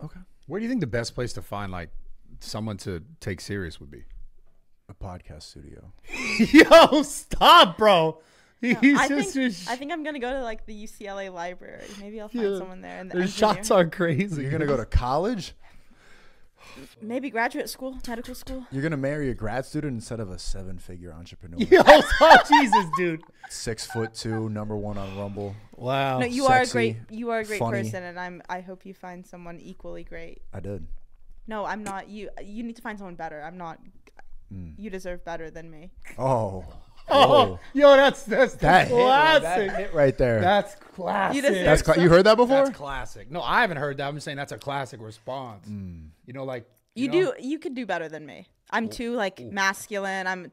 Okay. Where do you think the best place to find like someone to take serious would be? A podcast studio. Yo, stop, bro. No, I think I'm gonna go to like the UCLA library. Maybe I'll find someone there. And the shots are crazy. You're gonna go to college? Maybe graduate school, medical school. You're gonna marry a grad student instead of a 7-figure entrepreneur. Yo, oh, Jesus, dude. 6'2", #1 on Rumble. Wow. No, you Sexy, are a great funny. person, and I hope you find someone equally great. I did. No, I'm not. You need to find someone better. I'm not. You deserve better than me. Oh. Oh, yo, that's that classic. That hit right there. That's classic. You deserve You heard that before? That's classic. No, I haven't heard that. I'm saying that's a classic response. You know, like You could do better than me. I'm too like masculine. I'm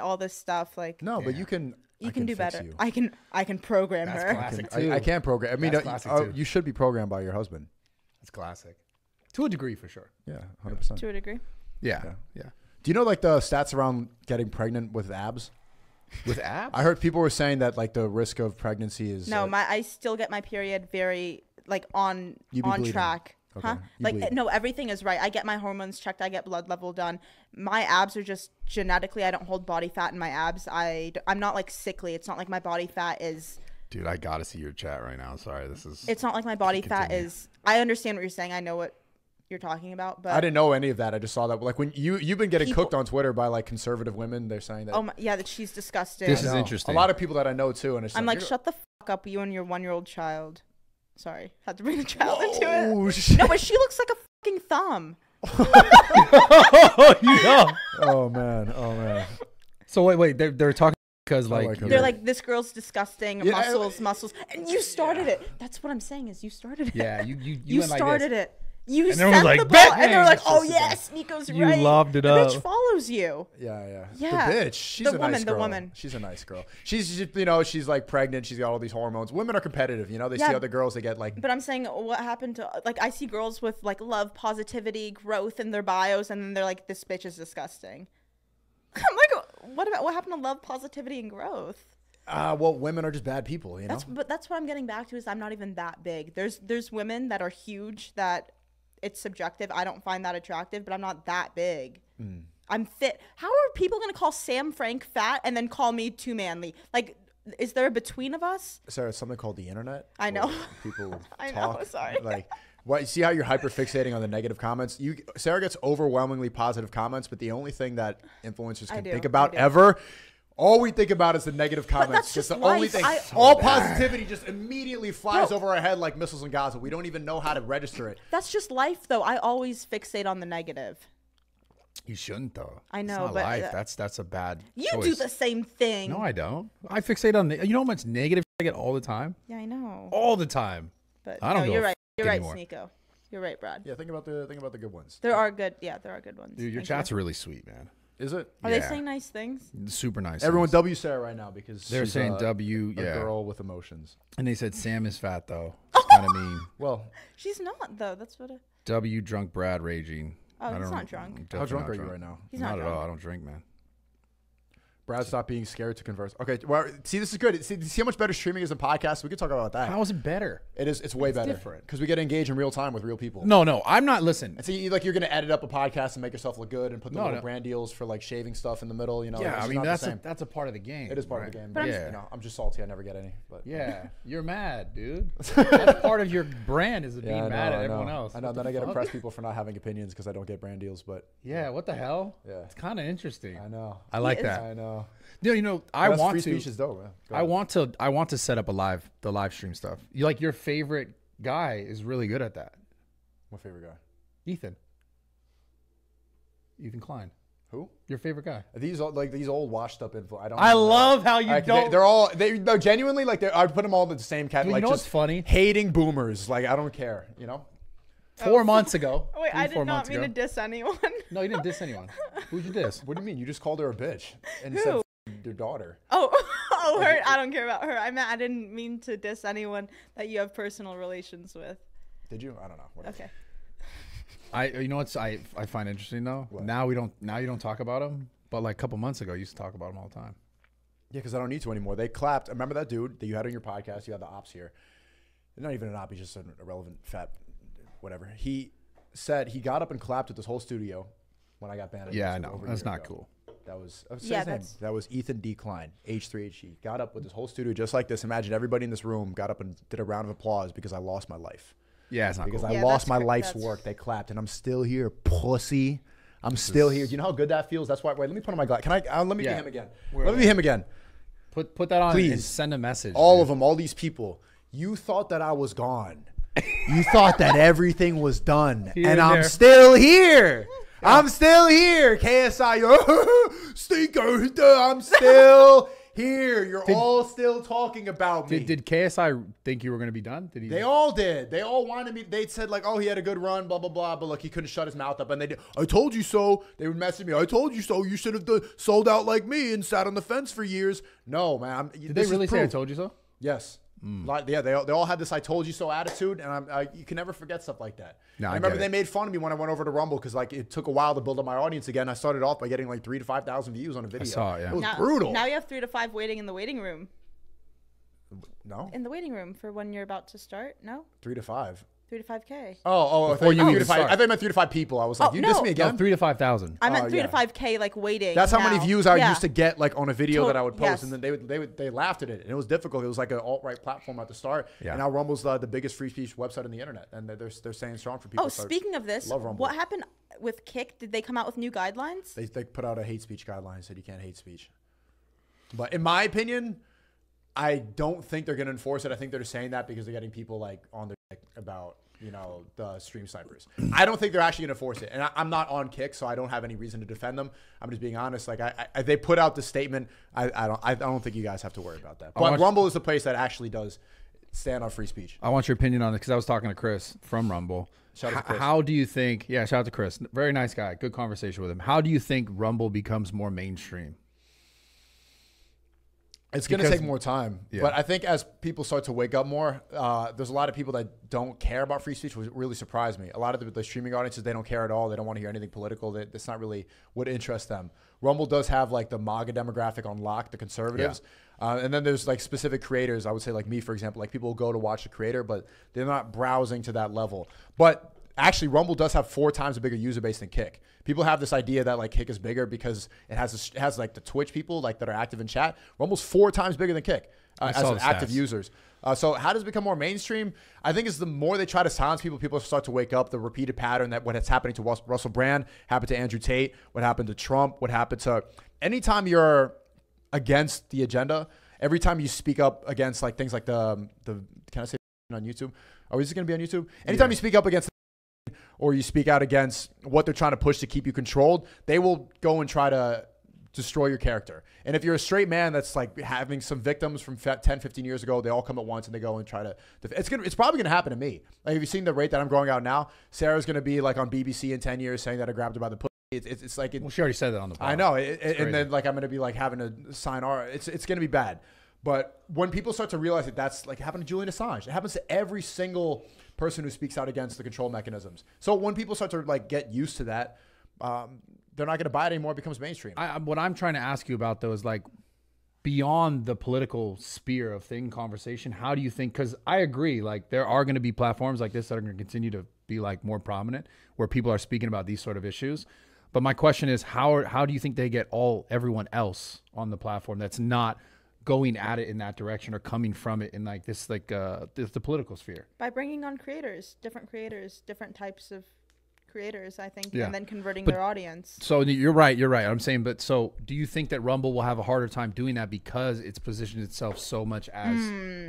all this stuff. Like No, but you can. you can do fix better. you. I can program That's her. classic. I can't program. I mean, That's classic, too. you should be programmed by your husband. That's classic. To a degree, for sure. Yeah, 100%. To a degree. Yeah. Do you know like the stats around getting pregnant with abs? With abs? I heard people were saying that like the risk of pregnancy is No, I still get my period very like on bleeding. track. Okay, Huh? you Like bleed. no, everything is right. I get my hormones checked. I get blood level done. My abs are just genetically. I don't hold body fat in my abs. I'm not like sickly. It's not like my body fat is. Dude, I gotta see your chat right now. Sorry, this is. It's not like my body fat Continue. is. I understand what you're saying. I know what you're talking about, but I didn't know any of that. I just saw that. Like when you've been getting People- cooked on Twitter by like conservative women. They're saying that. oh my, yeah, that she's disgusting. This I is know. interesting. A lot of people that I know too, and it's I'm like, you're- shut the fuck up, you and your 1-year-old child. Sorry, had to bring the child into Oh, it. shit. No, but she looks like a fucking thumb. Oh, yeah. Oh man. So wait, they're talking because like like her. They're like, this girl's disgusting. Yeah, muscles, and you started it. That's what I'm saying is you started it. yeah, you You went like started this. it. You And sent everyone's like, the ball, "Bang, and they're like, bang." "Oh yes, Nico's You right." loved it the up. bitch follows you. Yeah. Yeah. The bitch. She's The a woman, nice the girl. woman. She's a nice girl. She's she's like pregnant. She's got all these hormones. Women are competitive. You know, they see Yeah. other girls. They get like. But I'm saying, what happened to like I see girls with like love, positivity, growth in their bios, and then they're like, "This bitch is disgusting." I'm like, what happened to love, positivity, and growth? Well, women are just bad people. You know. That's what I'm getting back to is I'm not even that big. There's women that are huge that it's subjective. I don't find that attractive, but I'm not that big. I'm fit. How are people gonna call Sam Frank fat and then call me too manly? Like, is there a between of us? Sarah, it's something called the internet. I know. where People I know, talk. sorry. Like, what? See how you're hyper fixating on the negative comments? Sarah gets overwhelmingly positive comments, but the only thing that influencers can think about ever. All we think about is the negative comments. that's just the only life. thing. I- All positivity just immediately flies over our head like missiles in Gaza. We don't even know how to register it. That's just life, though. I always fixate on the negative. You shouldn't though. I know, it's not but, life. That's a bad. You choice. do the same thing. No, I don't. I fixate on you know how much negative I get all the time. Yeah, I know. All the time. But I don't no, go you're right. You're right, anymore. Sneako. You're right, Brad. Yeah, think about the good ones. There are good. Yeah, there are good ones. Dude, your Thank chat's you. really sweet, man. Is it? Are Yeah. they saying nice things? Super nice. Everyone things. W Sarah right now because They're she's saying a W. a Yeah. girl with emotions. And they said Sam is fat though. It's kind of mean. Well, She's not though. That's what. W drunk Brad raging. Oh, I he's don't not know. drunk. I'm how definitely drunk not are you right now? He's not not at drunk. all. I don't drink, man. Brad, stop being scared to converse. Okay, well, see, this is good. See how much better streaming is than podcasts? We could talk about that. How is it better? It is. It's way better different. because we get to engage in real time with real people. No, I'm not. Listen. And see, like you're gonna edit up a podcast and make yourself look good and put the No, little no. brand deals for like shaving stuff in the middle. You know, Yeah, it's I just mean not the that's same. that's a part of the game. It is part right? of the game. But Yeah. You know, I'm just salty. I never get any. But Yeah, you're mad, dude. That's part of your brand is being I mad know, at I know. everyone else. I know. What Then the I get to fuck? press people for not having opinions because I don't get brand deals. But Yeah, what the hell? Yeah. It's kind of interesting. I know. I like is. that. I know. You know, I That's want free to. speech is dope, man. Go I ahead. want to set up the live stream stuff. You like your favorite guy is really good at that. My favorite guy. Ethan Klein. Who? Your favorite guy. These old washed up info. I don't. I even know. love how you Like, don't. They're all. No, genuinely like I put them all in the same category. Dude, Like you know just what's funny? hating boomers. Like I don't care. You know. 4 months ago. Oh, wait, I did 4 not months mean to ago. diss anyone. No, you didn't diss anyone. Who'd you diss? What do you mean? You just called her a bitch and Who? said your daughter. Oh, her. I don't care about her. I didn't mean to diss anyone that you have personal relations with. Did you? I don't know. Whatever. Okay. You know what I find interesting though. What? Now you don't talk about him, but like a couple months ago, you used to talk about him all the time. Yeah, because I don't need to anymore. They clapped. Remember that dude that you had on your podcast? You had the ops here. Not even an op. He's just an irrelevant fat, whatever. He said he got up and clapped at this whole studio when I got banned. Yeah, I know. That's not cool. That was that was Ethan Decline, H3HE. Got up with this whole studio just like this. Imagine everybody in this room got up and did a round of applause because I lost my life. Yeah, it's not because cool. I lost my life's work. They clapped, and I'm still here, pussy. I'm still here. You know how good that feels? That's why. Wait, let me put on my glass. Can I? Let me be him again. Let me be him again. Put that on. Please. And send a message. All of them, all these people. You thought that I was gone. You thought that everything was done, and I'm still here. I'm still here. KSI, Sneako, I'm still here. You're all still talking about me. Did KSI think you were going to be done? Did he? They all did. They all wanted me. They said like, oh, he had a good run, blah, blah, blah. But look, he couldn't shut his mouth up. And they did. I told you so. They would message me. I told you so. You should have sold out like me and sat on the fence for years. No, man. Did they really say I told you so? Yes. Yeah, they all had this "I told you so" attitude, and you can never forget stuff like that. No, I remember they made fun of me when I went over to Rumble because like it took a while to build up my audience again. I started off by getting like 3,000 to 5,000 views on a video. I saw it. Yeah. It was brutal. Now you have 3 to 5 waiting in the waiting room. No. In the waiting room for when you're about to start. No. 3 to 5. 3 to 5K. Oh, before you even start. I thought you meant 3 to 5 people. I was like, you dissed me again. No, 3 to 5,000. I meant 3 to 5K like waiting. That's how many views I used to get like on a video that I would post, yes. and then they laughed at it, and it was difficult. It was like an alt-right platform at the start, and now Rumble's the biggest free speech website on the internet, and they're staying strong for people. Oh, speaking of this, what happened with Kick? Did they come out with new guidelines? They put out a hate speech guideline, said you can't hate speech. But in my opinion, I don't think they're going to enforce it. I think they're just saying that because they're getting people like on their dick about, you know, the stream snipers. I don't think they're actually going to enforce it. And I'm not on Kick, so I don't have any reason to defend them. I'm just being honest. Like they put out the statement. I don't think you guys have to worry about that. But Rumble is the place that actually does stand on free speech. I want your opinion on it because I was talking to Chris from Rumble. Shout out to Chris. How do you think? Yeah, shout out to Chris. Very nice guy. Good conversation with him. How do you think Rumble becomes more mainstream? It's going to take more time. Yeah. But I think as people start to wake up more, there's a lot of people that don't care about free speech, which really surprised me. A lot of the streaming audiences, they don't care at all. They don't want to hear anything political. That's not really what interests them. Rumble does have like the MAGA demographic on lock, the conservatives. Yeah. And then there's like specific creators. I would say like me, for example, like people will go to watch the creator, but they're not browsing to that level. But actually, Rumble does have 4 times a bigger user base than Kick. People have this idea that like Kick is bigger because it has like the Twitch people like that are active in chat. Rumble's 4 times bigger than Kick as active users. So how does it become more mainstream? I think it's the more they try to silence people, people start to wake up. The repeated pattern that what's happening to Russell Brand happened to Andrew Tate. What happened to Trump? What happened to anytime you're against the agenda? Every time you speak up against like things like the can I say on YouTube? Oh, is it going to be on YouTube? Anytime you speak up against or you speak out against what they're trying to push to keep you controlled, they will go and try to destroy your character. And if you're a straight man that's like having some victims from 10, 15 years ago, they all come at once and they go and try to, it's probably going to happen to me. Like, have you seen the rate that I'm growing out now? Sarah's going to be like on BBC in 10 years saying that I grabbed her by the pussy. It's like, well, she already said that on the pod. I know. And then like, I'm going to be like having to sign it's going to be bad. But when people start to realize that that's like it happened to Julian Assange, it happens to every single person who speaks out against the control mechanisms. So when people start to like get used to that, they're not going to buy it anymore. It becomes mainstream. What I'm trying to ask you about though is like beyond the political sphere of conversation. How do you think? Because I agree, like there are going to be platforms like this that are going to continue to be like more prominent, where people are speaking about these sort of issues. But my question is, how do you think they get everyone else on the platform that's not going at it in that direction or coming from it in like this, like the political sphere? By bringing on different types of creators, I think, and then converting their audience. So you're right. I'm saying, but so do you think that Rumble will have a harder time doing that because it's positioned itself so much as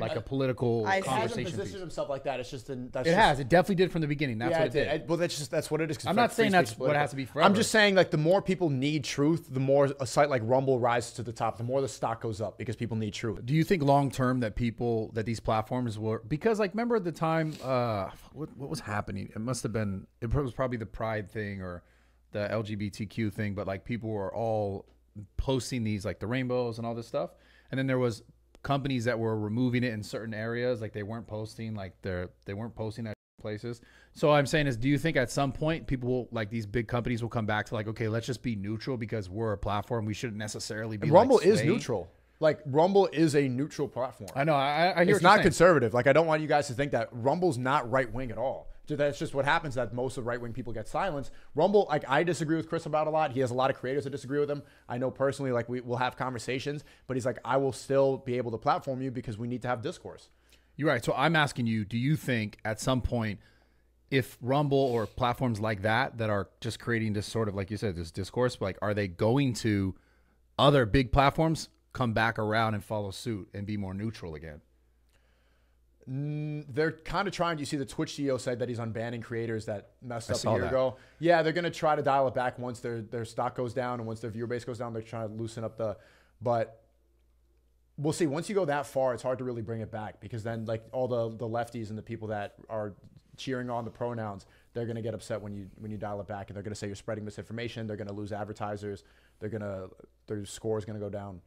like a political conversation? It hasn't positioned itself like that. It's just it definitely did from the beginning. That's what it did. Well, that's what it is. I'm not saying that's what it has to be forever. I'm just saying like the more people need truth, the more a site like Rumble rises to the top, the more the stock goes up because people need truth. Do you think long term that these platforms will, because like remember at the time what was happening? It was probably the Pride thing or the LGBTQ thing, but like people were all posting these like the rainbows and all this stuff, and then there was companies that were removing it in certain areas, like they weren't posting at places. So I'm saying is, do you think at some point people will, like these big companies will come back to like, okay, let's just be neutral because we're a platform, we shouldn't necessarily be. And Rumble is neutral. Like Rumble is a neutral platform. I know. I hear it's not conservative. Like I don't want you guys to think that Rumble's not right wing at all. That's just what happens, that most of right-wing people get silenced. Rumble, like, I disagree with Chris about a lot. He has a lot of creators that disagree with him. I know personally, like, we'll have conversations, but he's like, I will still be able to platform you because we need to have discourse. You're right. So I'm asking you, do you think at some point, if Rumble or platforms like that are just creating this sort of, like you said, this discourse, like, are they going to other big platforms come back around and follow suit and be more neutral again? They're kind of trying. You see, the Twitch CEO said that he's unbanning creators that messed up a year that. ago. Yeah, they're going to try to dial it back once their stock goes down and once their viewer base goes down. They're trying to loosen up but we'll see. Once you go that far, it's hard to really bring it back, because then, like, all the lefties and the people that are cheering on the pronouns, they're going to get upset when you dial it back, and they're going to say you're spreading misinformation. They're going to lose advertisers. Their score is going to go down.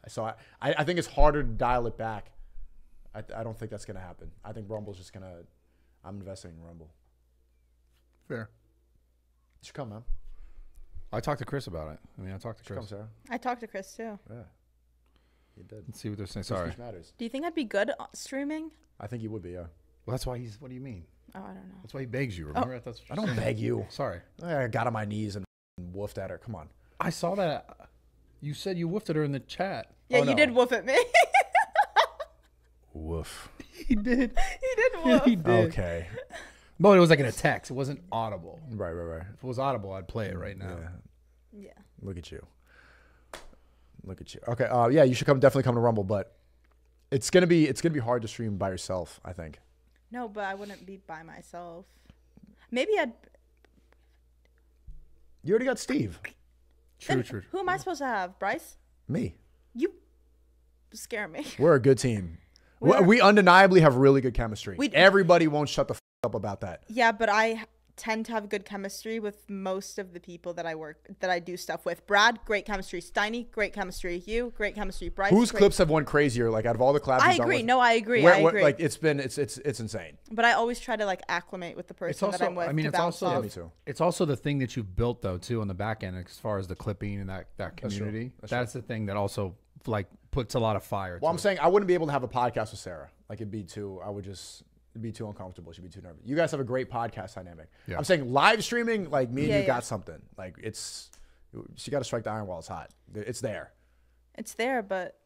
So I think it's harder to dial it back. I don't think that's going to happen. I think Rumble's just going to – I'm investing in Rumble. Fair. You should come, man. I talked to Chris about it. I talked to Chris. Come, Sarah. I talked to Chris too. Yeah. You did. Let's see what they're saying. Free Sorry. speech matters. Do you think I'd be good streaming? I think you would be, yeah. Well, that's why what do you mean? Oh, I don't know. That's why he begs you, remember? That's I don't beg you. Sorry. I got on my knees and woofed at her. Come on. I saw that. You said you woofed at her in the chat. Yeah, Oh, you no. did woof at me. Woof. He did. He did woof. He did. Okay. But it was like in a text. It wasn't audible. Right. If it was audible, I'd play it right now. Yeah. Yeah. Look at you. Okay. Yeah, you should definitely come to Rumble, but it's gonna be hard to stream by yourself, I think. No, but I wouldn't be by myself. Maybe I'd. You already got Steve. Then True. Who am I supposed to have? Bryce? Me. You scare me. We're a good team. We're- We undeniably have really good chemistry. We- Everybody won't shut the up about that. Yeah, but I tend to have good chemistry with most of the people that I do stuff with. Brad, great chemistry. Steiny, great chemistry. You, great chemistry. Bryce, Whose great. clips have won crazier? Like, out of all the collabs I you've done agree. with- No, I agree. Where- I what- agree. like, it's insane. But I always try to, like, acclimate with the person It's also, that I'm with. I mean, to it's bounce also, off. Yeah, me too. it's also the thing that you've built though too on the back end as far as the clipping and that true. community. That's That's the thing that also like puts a lot of fire. Well, to I'm it. saying I wouldn't be able to have a podcast with Sarah. Like, it'd be too uncomfortable. She'd be too nervous. You guys have a great podcast dynamic. Yeah. I'm saying live streaming, like, me and Yeah, you yeah. got something. Like, she got to strike the iron while it's hot. It's there. It's there, but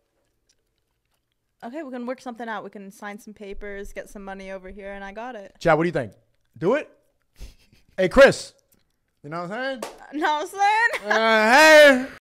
okay, we can work something out. We can sign some papers, get some money over here, and I got it. Chad, what do you think? Do it? Hey, Chris. You know what I'm saying? Know what I'm saying? Hey.